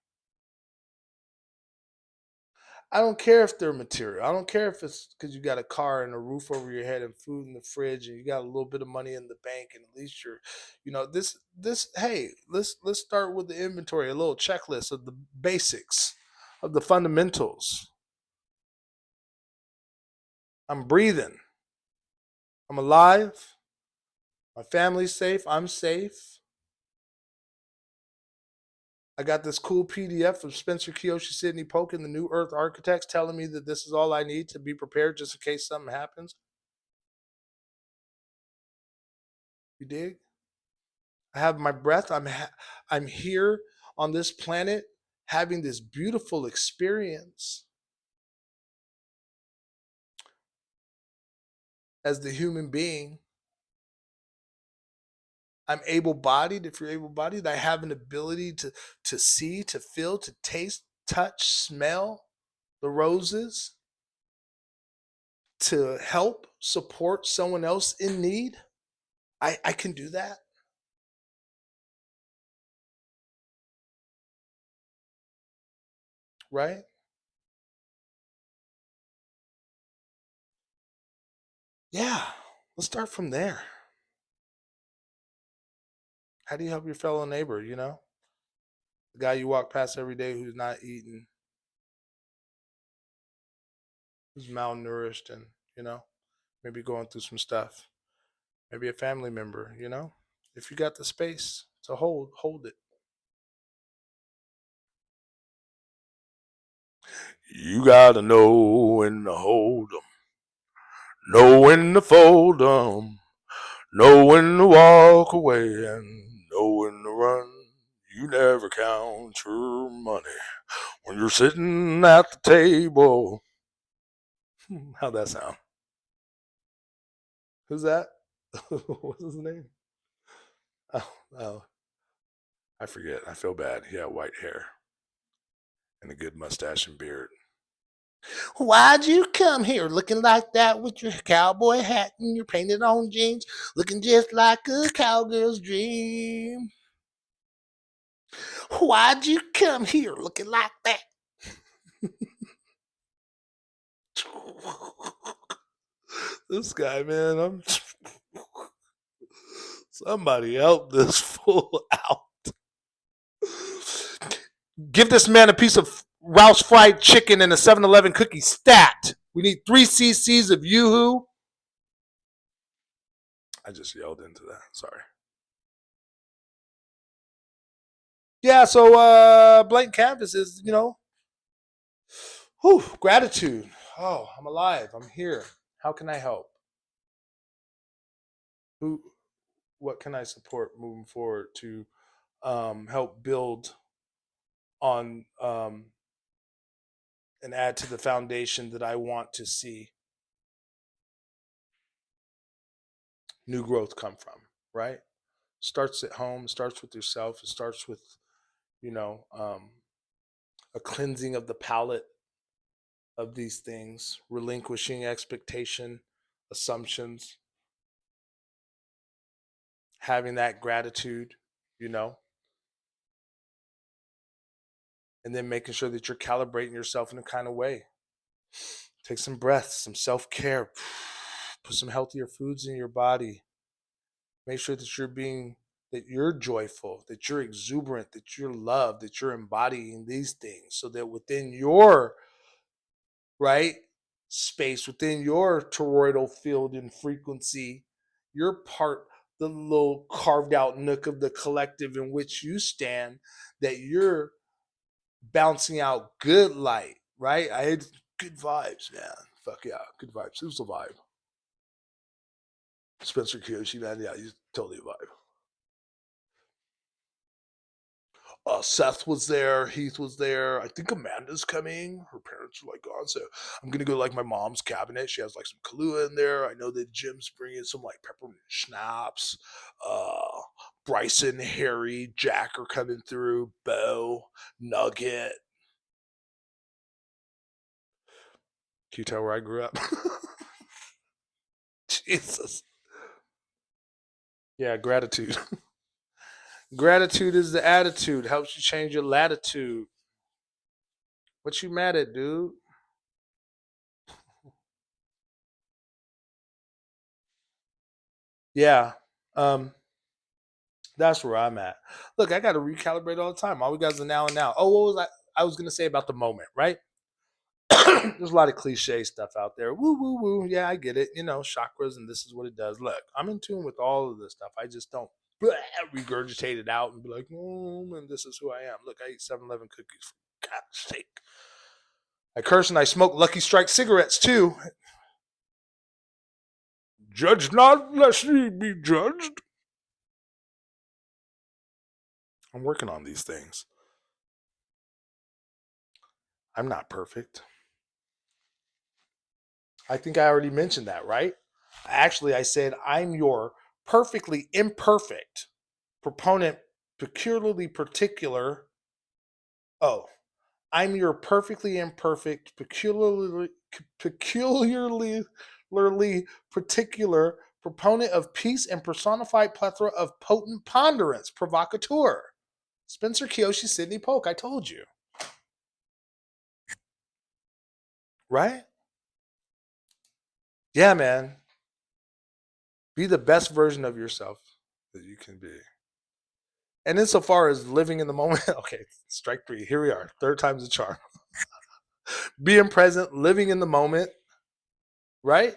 A: I don't care if they're material. I don't care if it's because you got a car and a roof over your head and food in the fridge and you got a little bit of money in the bank and at least you're, this. Hey, let's start with the inventory, a little checklist of the basics, of the fundamentals. I'm breathing. I'm alive. My family's safe. I'm safe. I got this cool PDF from Spencer Kiyoshi, Sidney Polk, and the New Earth Architects telling me that this is all I need to be prepared just in case something happens. You dig? I have my breath. I'm here on this planet having this beautiful experience as the human being. I'm able bodied. If you're able bodied, I have an ability to see, to feel, to taste, touch, smell the roses, to help support someone else in need. I can do that. Right? Yeah. Let's start from there. How do you help your fellow neighbor, The guy you walk past every day who's not eating, who's malnourished and, maybe going through some stuff. Maybe a family member. If you got the space to hold it. You gotta know when to hold 'em, know when to fold 'em, know when to walk away, and know when to run. You never count your money when you're sitting at the table. How'd that sound? Who's that? What's his name? Oh, I forget. I feel bad. He had white hair and a good mustache and beard. Why'd you come here looking like that with your cowboy hat and your painted on jeans, looking just like a cowgirl's dream? Why'd you come here looking like that? This guy, man, I'm Somebody help this fool out. Give this man a piece of Ralph's fried chicken and a 7-Eleven cookie stat. We need 3 cc's of Yoo-hoo. I just yelled into that. Sorry. Yeah, so blank canvas is, gratitude. Oh, I'm alive. I'm here. How can I help? Who? What can I support moving forward to help build on and add to the foundation that I want to see new growth come from? Right? Starts at home. Starts with yourself. It starts with you know a cleansing of the palate of these things, relinquishing expectation, assumptions, having that gratitude, you know, and then making sure that you're calibrating yourself in a kind of way. Take some breaths, some self care, put some healthier foods in your body. Make sure that you're joyful, that you're exuberant, that you're loved, that you're embodying these things so that within your right space, within your toroidal field and frequency, you're part the little carved out nook of the collective in which you stand, that you're bouncing out good light, right? I had good vibes, man. Fuck yeah, good vibes. It was a vibe. Spencer Kiyoshi, man, yeah, he's totally a vibe. Seth was there, Heath was there. I think Amanda's coming. Her parents are like gone, so I'm gonna go to like my mom's cabinet. She has like some Kahlua in there. I know that Jim's bringing some like peppermint schnapps. Uh, Bryson, Harry, Jack are coming through. Bo, Nugget. Can you tell where I grew up? Jesus. Yeah, gratitude. Gratitude is the attitude. Helps you change your latitude. What you mad at, dude? Yeah. Um, that's where I'm at. Look, I got to recalibrate all the time. All we got is the now and now. Oh, what was I? I was gonna say about the moment, right? There's a lot of cliche stuff out there. Woo, woo, woo. Yeah, I get it. Chakras, and this is what it does. Look, I'm in tune with all of this stuff. I just don't regurgitate it out and be like, and this is who I am. Look, I eat 7-Eleven cookies. For God's sake. I curse and I smoke Lucky Strike cigarettes too. Judge not, lest ye be judged. I'm working on these things. I'm not perfect. I think I already mentioned that, right? Actually, I said I'm your perfectly imperfect proponent, peculiarly particular. Oh, I'm your perfectly imperfect, peculiarly particular proponent of peace and personified plethora of potent ponderance, provocateur. Spencer Kiyoshi, Sidney Polk. I told you, right? Yeah, man. Be the best version of yourself that you can be. And insofar as living in the moment, okay, strike three. Here we are. Third time's a charm. Being present, living in the moment, right?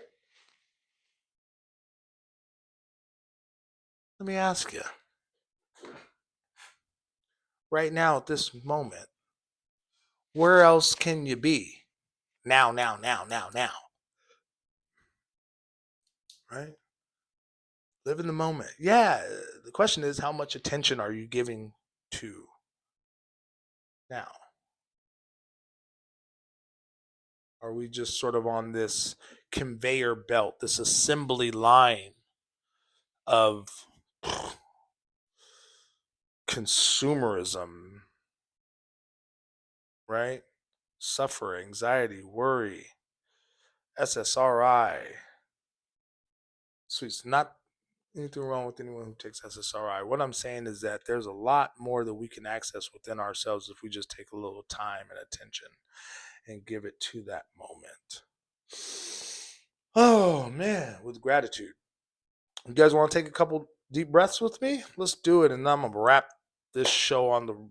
A: Let me ask you, right now at this moment, where else can you be? Now, now, now, now, now, right? Live in the moment. Yeah, the question is, how much attention are you giving to now? Are we just sort of on this conveyor belt, this assembly line of consumerism, right? Suffer, anxiety, worry, SSRI. Sweets, not anything wrong with anyone who takes SSRI. What I'm saying is that there's a lot more that we can access within ourselves if we just take a little time and attention and give it to that moment. Oh man, with gratitude. You guys want to take a couple deep breaths with me? Let's do it, and I'm gonna wrap this show on the.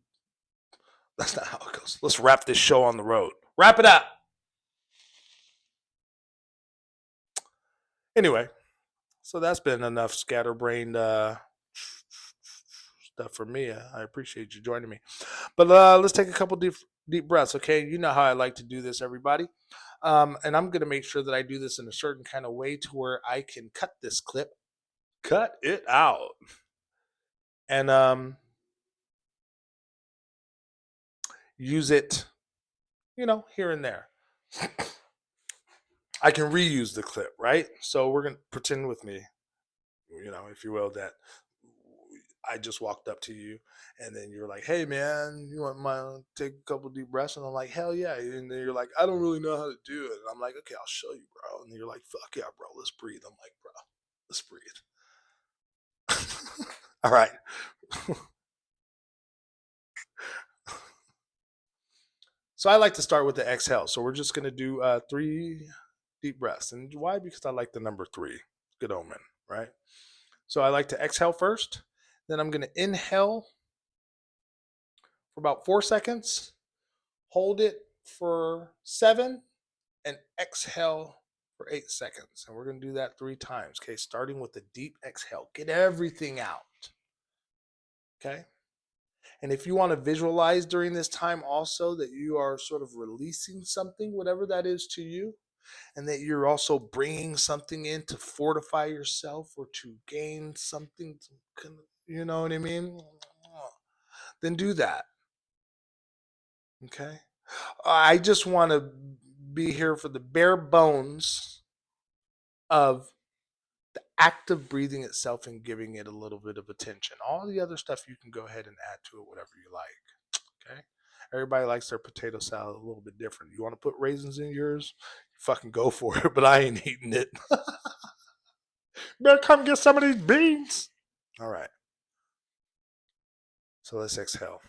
A: That's not how it goes. Let's wrap this show on the road. Wrap it up. Anyway, so that's been enough scatterbrained stuff for me. I appreciate you joining me. But let's take a couple deep breaths, okay? You know how I like to do this, everybody. And I'm going to make sure that I do this in a certain kind of way to where I can cut this clip, cut it out, and use it, here and there. I can reuse the clip, right? So we're going to pretend with me, if you will, that I just walked up to you and then you're like, hey man, you want my take a couple deep breaths? And I'm like, hell yeah. And then you're like, I don't really know how to do it. And I'm like, okay, I'll show you, bro. And then you're like, fuck yeah, bro, let's breathe. I'm like, bro, let's breathe. All right. So I like to start with the exhale. So we're just going to do 3 deep breaths. And why? Because I like the number 3. Good omen, right? So I like to exhale first. Then I'm going to inhale for about 4 seconds, hold it for 7, and exhale for 8 seconds. And we're going to do that 3 times. Okay, starting with a deep exhale. Get everything out. Okay. And if you want to visualize during this time also that you are sort of releasing something, whatever that is to you, and that you're also bringing something in to fortify yourself or to gain something, you know what I mean? Then do that. Okay. I just want to be here for the bare bones of the act of breathing itself and giving it a little bit of attention. All the other stuff you can go ahead and add to it, whatever you like. Okay. Everybody likes their potato salad a little bit different. You want to put raisins in yours? Fucking go for it, but I ain't eating it. Better come get some of these beans. All right. So let's exhale.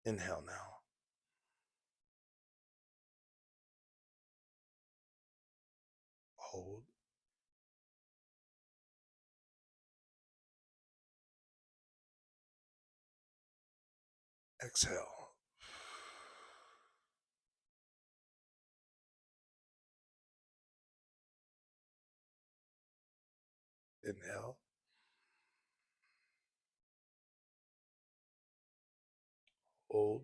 A: Inhale now. Hold. Exhale. Inhale. Hold.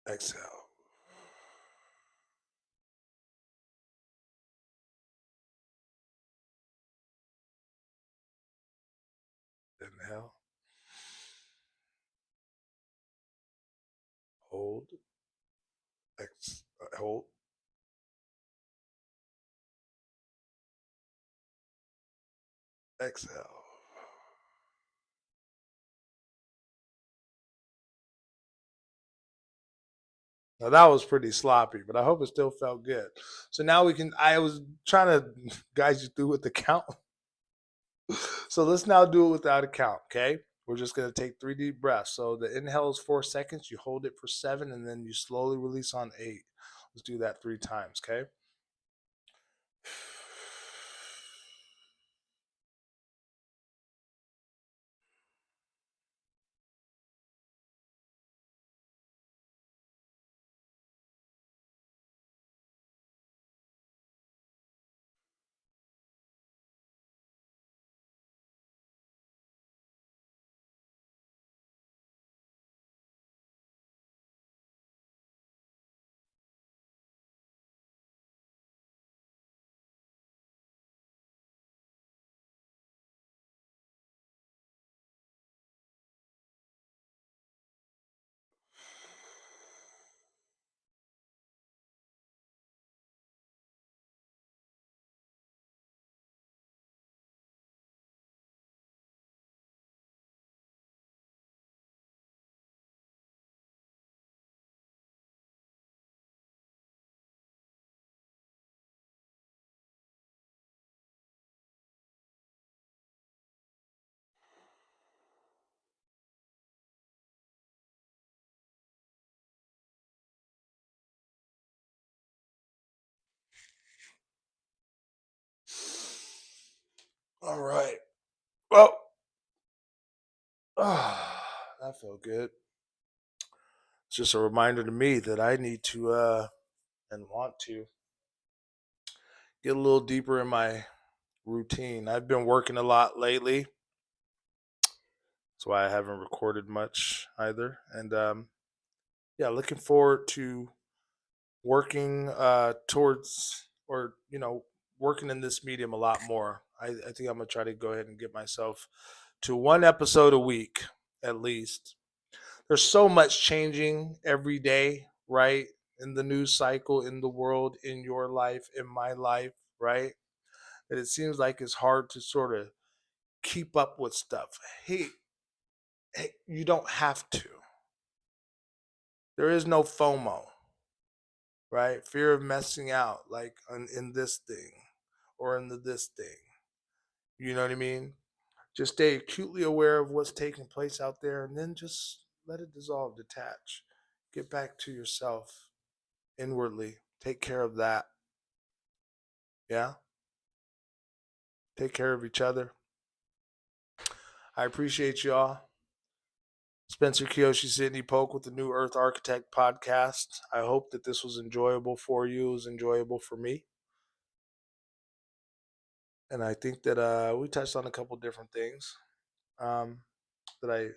A: Exhale. Inhale. Hold. Hold. Exhale. Now that was pretty sloppy, but I hope it still felt good. So now we can. I was trying to guide you through with the count. So let's now do it without a count. Okay, we're just gonna take 3 deep breaths. So the inhale is 4 seconds. You hold it for 7, and then you slowly release on 8. Let's do that 3 times. Okay. All right. Well, that felt good. It's just a reminder to me that I need to and want to get a little deeper in my routine. I've been working a lot lately. That's why I haven't recorded much either. And yeah, looking forward to working towards or working in this medium a lot more. I think I'm gonna try to go ahead and get myself to one episode a week at least. There's so much changing every day, right? In the news cycle, in the world, in your life, in my life, right? That it seems like it's hard to sort of keep up with stuff. Hey, you don't have to. There is no FOMO, right? Fear of messing out, like in this thing or in this thing. You know what I mean? Just stay acutely aware of what's taking place out there and then just let it dissolve, detach. Get back to yourself inwardly. Take care of that. Yeah? Take care of each other. I appreciate y'all. Spencer Kiyoshi, Sydney Polk with the New Earth Architect podcast. I hope that this was enjoyable for you. It was enjoyable for me. And I think that we touched on a couple different things um, that I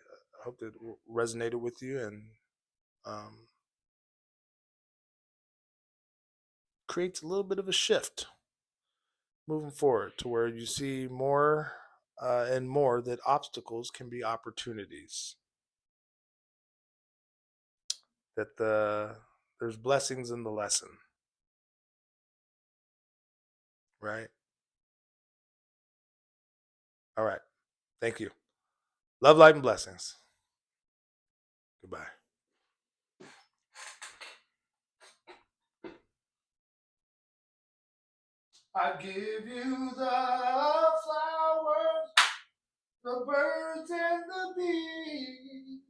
A: hope that resonated with you and um, creates a little bit of a shift moving forward to where you see more and more that obstacles can be opportunities. That there's blessings in the lesson, right? All right. Thank you. Love, light, and blessings. Goodbye. I give you the flowers, the birds, and the bees.